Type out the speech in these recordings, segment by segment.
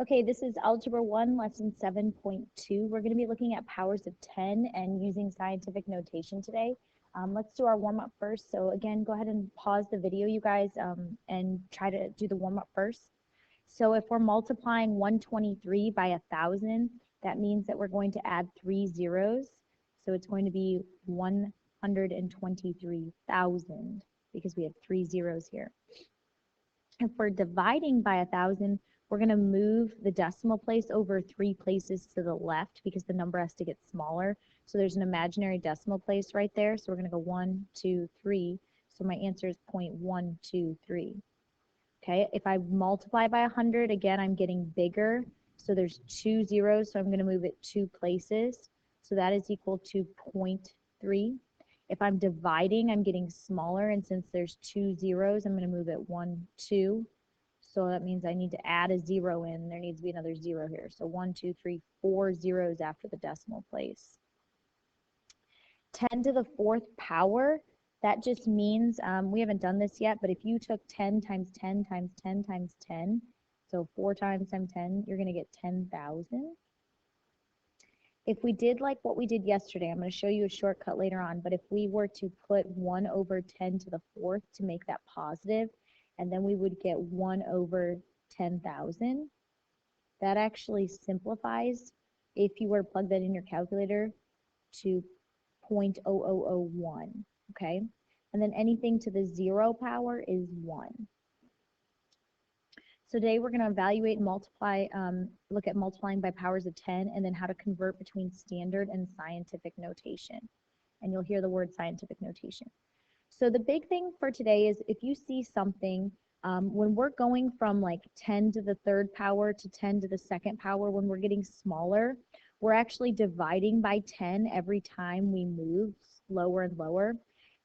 Okay, this is Algebra 1, Lesson 7.2. We're going to be looking at powers of 10 and using scientific notation today. Let's do our warm-up first. So again, go ahead and pause the video, you guys, and try to do the warm-up first. So if we're multiplying 123 by 1,000, that means that we're going to add 3 zeros. So it's going to be 123,000 because we have 3 zeros here. If we're dividing by 1,000, we're going to move the decimal place over 3 places to the left because the number has to get smaller. So there's an imaginary decimal place right there. So we're going to go 1, 2, 3. So my answer is 0.123. Okay, if I multiply by 100, again, I'm getting bigger. So there's 2 zeros, so I'm going to move it 2 places. So that is equal to 0.3. If I'm dividing, I'm getting smaller, and since there's 2 zeros, I'm going to move it 1, 2. So that means I need to add a 0 in. There needs to be another 0 here. So 1, 2, 3, 4 zeros after the decimal place. 10 to the 4th power, that just means, we haven't done this yet, but if you took 10 times 10 times 10 times 10, so 4 times 10, you're going to get 10,000. If we did like what we did yesterday, I'm going to show you a shortcut later on, but if we were to put 1 over 10 to the 4th to make that positive, and then we would get 1 over 10,000, that actually simplifies if you were to plug that in your calculator to 0.0001, okay? And then anything to the 0 power is 1. So today we're going to evaluate and multiply, look at multiplying by powers of 10 and then how to convert between standard and scientific notation. And you'll hear the word scientific notation. So the big thing for today is if you see something, when we're going from like 10 to the 3rd power to 10 to the 2nd power, when we're getting smaller, we're actually dividing by 10 every time we move lower and lower.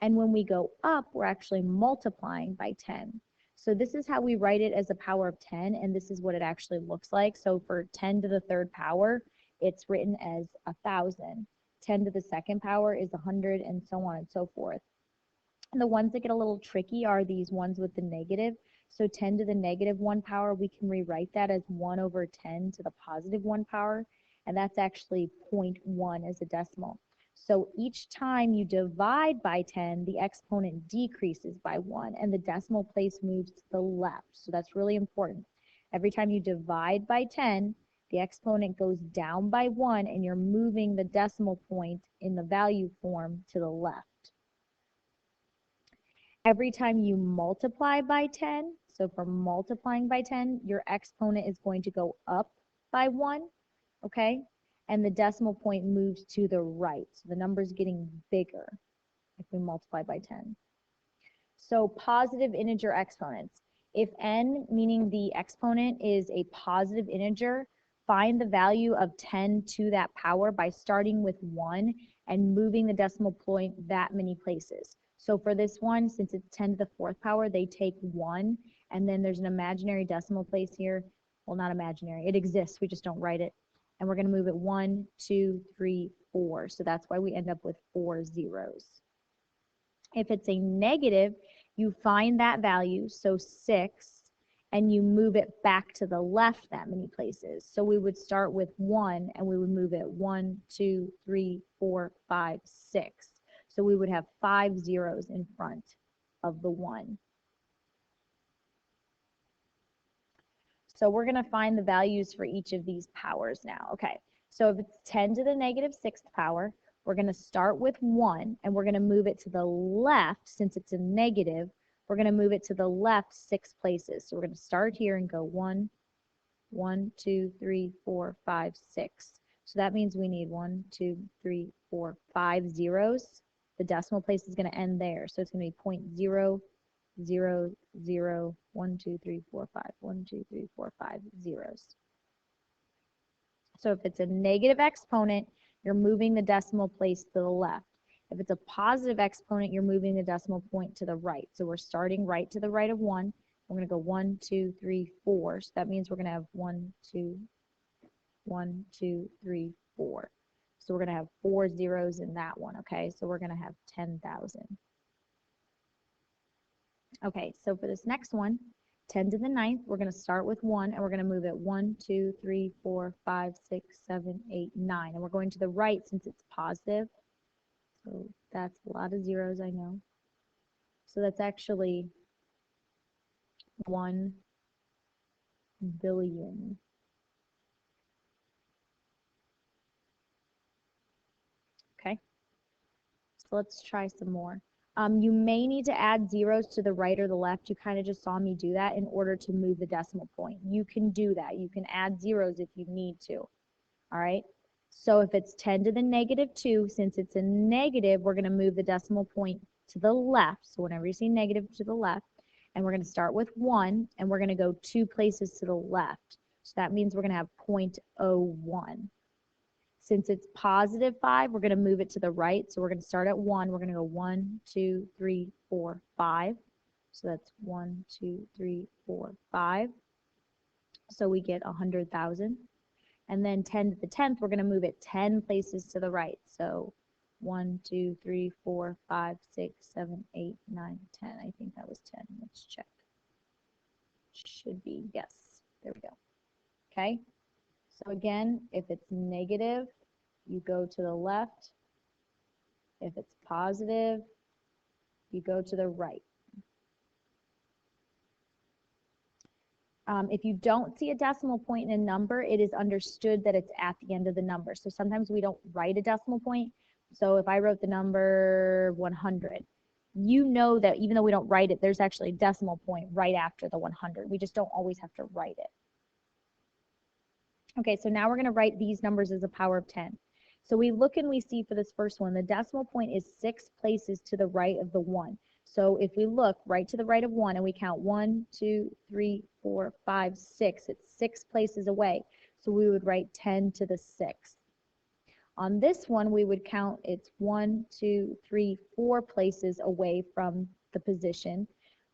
And when we go up, we're actually multiplying by 10. So this is how we write it as a power of 10, and this is what it actually looks like. So for 10 to the 3rd power, it's written as 1,000. 10 to the 2nd power is 100, and so on and so forth. And the ones that get a little tricky are these ones with the negative. So 10 to the negative 1 power, we can rewrite that as 1 over 10 to the positive 1 power, and that's actually 0.1 as a decimal. So each time you divide by 10, the exponent decreases by 1, and the decimal place moves to the left. So that's really important. Every time you divide by 10, the exponent goes down by 1, and you're moving the decimal point in the value form to the left. Every time you multiply by 10, so for multiplying by 10, your exponent is going to go up by 1, okay? And the decimal point moves to the right. So the number is getting bigger if we multiply by 10. So positive integer exponents. If n, meaning the exponent, is a positive integer, find the value of 10 to that power by starting with 1 and moving the decimal point that many places. So for this one, since it's 10 to the 4th power, they take 1, and then there's an imaginary decimal place here. Well, not imaginary. It exists. We just don't write it. And we're going to move it 1, 2, 3, 4. So that's why we end up with 4 zeros. If it's a negative, you find that value, so 6, and you move it back to the left that many places. So we would start with 1, and we would move it 1, 2, 3, 4, 5, 6. So we would have 5 zeros in front of the 1. So we're going to find the values for each of these powers now. Okay, so if it's 10 to the negative 6th power, we're going to start with 1, and we're going to move it to the left. Since it's a negative, we're going to move it to the left 6 places. So we're going to start here and go 1, 1, 2, 3, 4, 5, 6. So that means we need 1, 2, 3, 4, 5 zeros. The decimal place is going to end there. So it's going to be 0.000, 1, 2, 3, 4, 5, 1, 2, 3, 4, 5 zeros. So if it's a negative exponent, you're moving the decimal place to the left. If it's a positive exponent, you're moving the decimal point to the right. So we're starting right to the right of 1. We're going to go 1, 2, 3, 4. So that means we're going to have 1, 2, 3, 4. So we're going to have 4 zeros in that one, okay? So we're going to have 10,000. Okay, so for this next one, 10 to the ninth, we're going to start with 1, and we're going to move it 1, 2, 3, 4, 5, 6, 7, 8, 9. And we're going to the right since it's positive. So that's a lot of zeros, I know. So that's actually 1 billion. Okay, so let's try some more. You may need to add zeros to the right or the left. You kind of just saw me do that in order to move the decimal point. You can do that. You can add zeros if you need to. All right. So if it's 10 to the negative 2, since it's a negative, we're going to move the decimal point to the left. So whenever you see negative, to the left. And we're going to start with 1, and we're going to go 2 places to the left. So that means we're going to have 0.01. Since it's positive 5, we're going to move it to the right. So we're going to start at 1. We're going to go 1, 2, 3, 4, 5. So that's 1, 2, 3, 4, 5. So we get 100,000. And then 10 to the 10th, we're going to move it 10 places to the right. So 1, 2, 3, 4, 5, 6, 7, 8, 9, 10. I think that was 10. Let's check. Should be, yes. There we go. Okay. So again, if it's negative, you go to the left. If it's positive, you go to the right. If you don't see a decimal point in a number, it is understood that it's at the end of the number. So sometimes we don't write a decimal point. So if I wrote the number 100, you know that even though we don't write it, there's actually a decimal point right after the 100. We just don't always have to write it. Okay, so now we're going to write these numbers as a power of 10. So we look and we see for this first one, the decimal point is 6 places to the right of the 1. So if we look right to the right of 1 and we count 1, 2, 3, 4, 5, 6, it's 6 places away. So we would write 10 to the 6th. On this one, we would count it's 1, 2, 3, 4 places away from the position.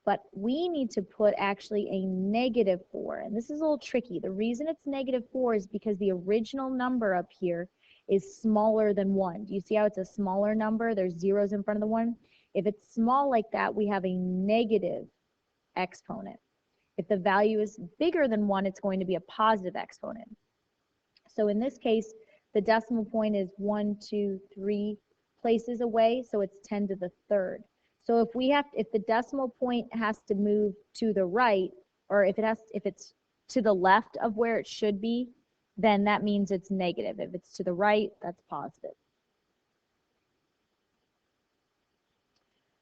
But we need to put actually a negative 4. And this is a little tricky. The reason it's negative 4 is because the original number up here is smaller than 1. Do you see how it's a smaller number? There's zeros in front of the 1. If it's small like that, we have a negative exponent. If the value is bigger than 1, it's going to be a positive exponent. So in this case, the decimal point is 1, 2, 3 places away, so it's 10 to the 3rd. So if the decimal point has to move to the right, or if it's to the left of where it should be, then that means it's negative. If it's to the right, that's positive.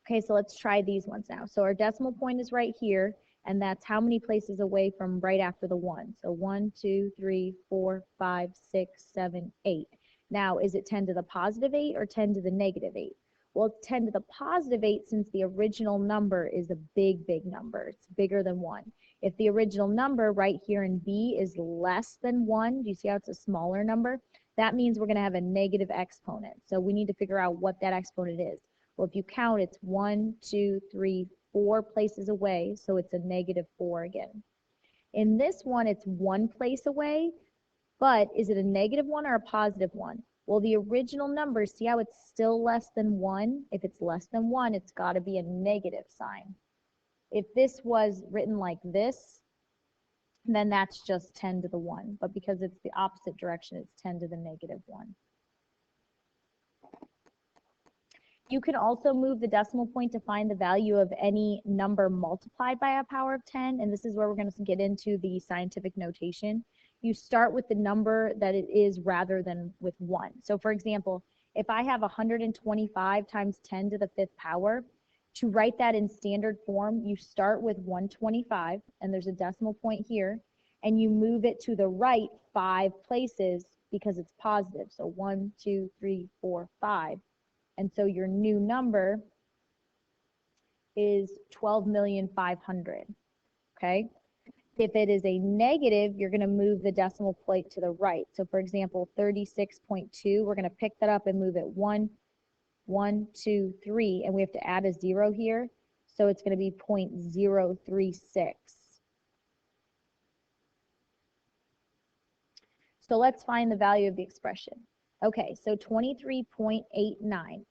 Okay, so let's try these ones now. So our decimal point is right here, and that's how many places away from right after the 1. So 1, 2, 3, 4, 5, 6, 7, 8. Now, is it 10 to the positive 8 or 10 to the negative 8? Well, it's 10 to the positive 8 since the original number is a big, big number. It's bigger than 1. If the original number right here in B is less than 1, do you see how it's a smaller number? That means we're going to have a negative exponent. So we need to figure out what that exponent is. Well, if you count, it's 1, 2, 3, 4 places away, so it's a negative 4 again. In this one, it's 1 place away, but is it a negative 1 or a positive 1? Well, the original number, see how it's still less than 1? If it's less than 1, it's got to be a negative sign. If this was written like this, then that's just 10 to the 1. But because it's the opposite direction, it's 10 to the negative 1. You can also move the decimal point to find the value of any number multiplied by a power of 10, and this is where we're going to get into the scientific notation. You start with the number that it is rather than with 1. So for example, if I have 125 times 10 to the 5th power, to write that in standard form, you start with 125, and there's a decimal point here, and you move it to the right 5 places because it's positive. So 1, 2, 3, 4, 5. And so your new number is 12,500,000, okay? If it is a negative, you're going to move the decimal point to the right. So for example, 36.2, we're going to pick that up and move it 1, 1, 2, 3, and we have to add a 0 here. So it's going to be 0.036. So let's find the value of the expression. Okay, so 23.89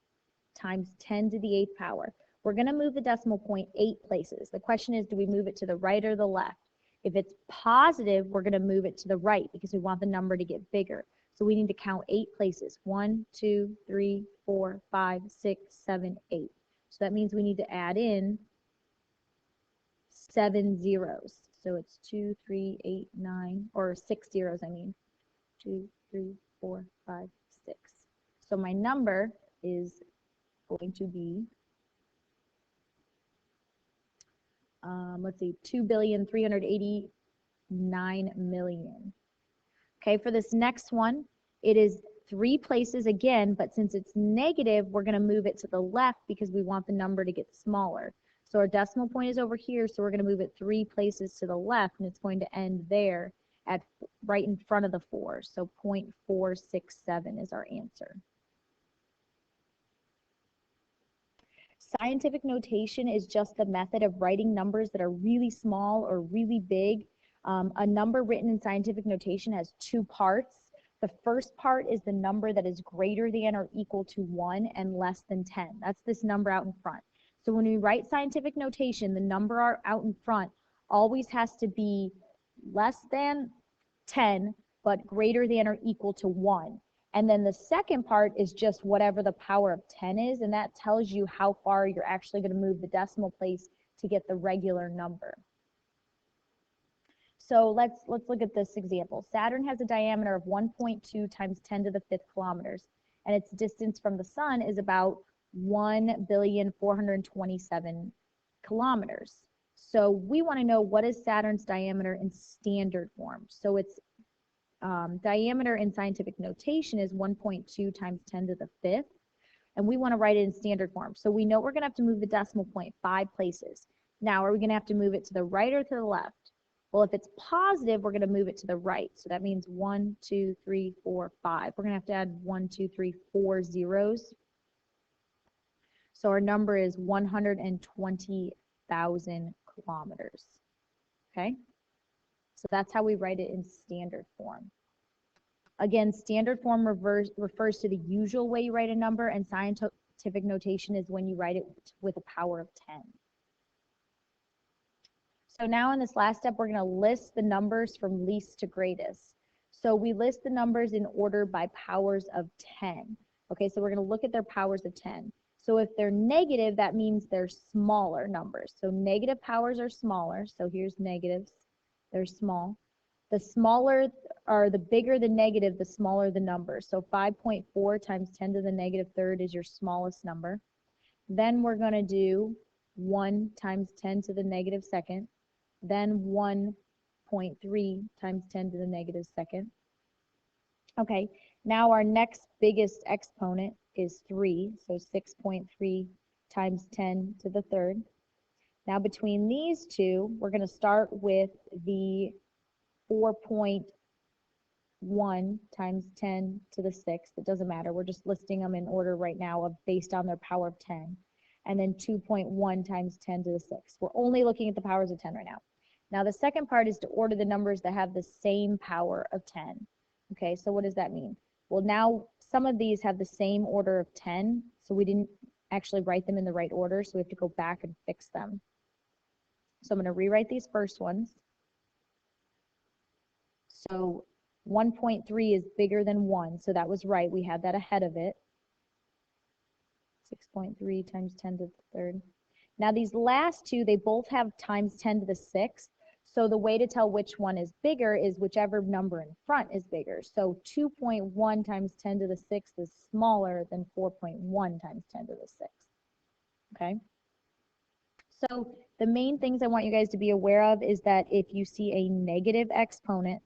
times 10 to the 8th power. we're going to move the decimal point 8 places. The question is, do we move it to the right or the left? If it's positive, we're going to move it to the right because we want the number to get bigger. So we need to count 8 places. 1, 2, 3, 4, 5, 6, 7, 8. So that means we need to add in 7 zeros. So it's 2, 3, 8, 9, or 6 zeros, I mean. 2, 3, 4, 5, 6. So my number is going to be, let's see, 2,389,000,000. Okay, for this next one, it is 3 places again, but since it's negative, we're going to move it to the left because we want the number to get smaller. So our decimal point is over here, so we're going to move it 3 places to the left, and it's going to end there at right in front of the 4. So 0.467 is our answer. Scientific notation is just the method of writing numbers that are really small or really big. A number written in scientific notation has 2 parts. The first part is the number that is greater than or equal to 1 and less than 10. That's this number out in front. So when we write scientific notation, the number out in front always has to be less than 10, but greater than or equal to 1. And then the second part is just whatever the power of 10 is, and that tells you how far you're actually going to move the decimal place to get the regular number. So let's look at this example. Saturn has a diameter of 1.2 times 10 to the 5th kilometers, and its distance from the sun is about 1,427 kilometers. So we want to know, what is Saturn's diameter in standard form? So its diameter in scientific notation is 1.2 times 10 to the 5th, and we want to write it in standard form. So we know we're going to have to move the decimal point 5 places. Now, are we going to have to move it to the right or to the left? Well, if it's positive, we're going to move it to the right. So that means 1, 2, 3, 4, 5. We're going to have to add 1, 2, 3, 4 zeros. So our number is 120,000 kilometers. Okay? So that's how we write it in standard form. Again, standard form refers to the usual way you write a number, and scientific notation is when you write it with a power of 10. So now in this last step, we're going to list the numbers from least to greatest. So we list the numbers in order by powers of 10. Okay, so we're going to look at their powers of 10. So if they're negative, that means they're smaller numbers. So negative powers are smaller. So here's negatives. They're small. The smaller, or the bigger the negative, the smaller the number. So 5.4 times 10 to the negative 3rd is your smallest number. Then we're going to do 1 times 10 to the negative 2nd. Then 1.3 times 10 to the negative 2nd. Okay, now our next biggest exponent is 3, so 6.3 times 10 to the 3rd. Now between these two, we're going to start with the 4.1 times 10 to the 6th. It doesn't matter. We're just listing them in order right now of based on their power of 10. And then 2.1 times 10 to the 6th. We're only looking at the powers of 10 right now. Now the second part is to order the numbers that have the same power of 10. Okay, so what does that mean? Well, now some of these have the same order of 10, so we didn't actually write them in the right order, so we have to go back and fix them. So I'm going to rewrite these first ones. So 1.3 is bigger than 1, so that was right. We had that ahead of it. 6.3 times 10 to the 3rd. Now these last two, they both have times 10 to the 6th. So the way to tell which one is bigger is whichever number in front is bigger. So 2.1 times 10 to the 6th is smaller than 4.1 times 10 to the 6th. Okay? So the main things I want you guys to be aware of is that if you see a negative exponent,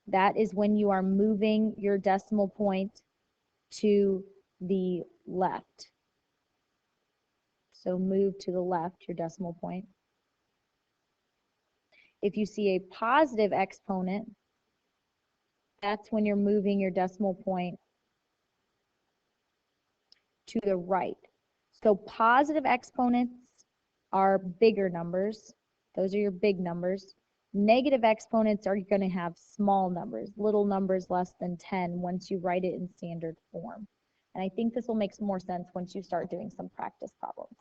that is when you are moving your decimal point to the left. So move to the left, your decimal point. If you see a positive exponent, that's when you're moving your decimal point to the right. So positive exponents are bigger numbers. Those are your big numbers. Negative exponents are going to have small numbers, little numbers less than 10 once you write it in standard form. And I think this will make some more sense once you start doing some practice problems.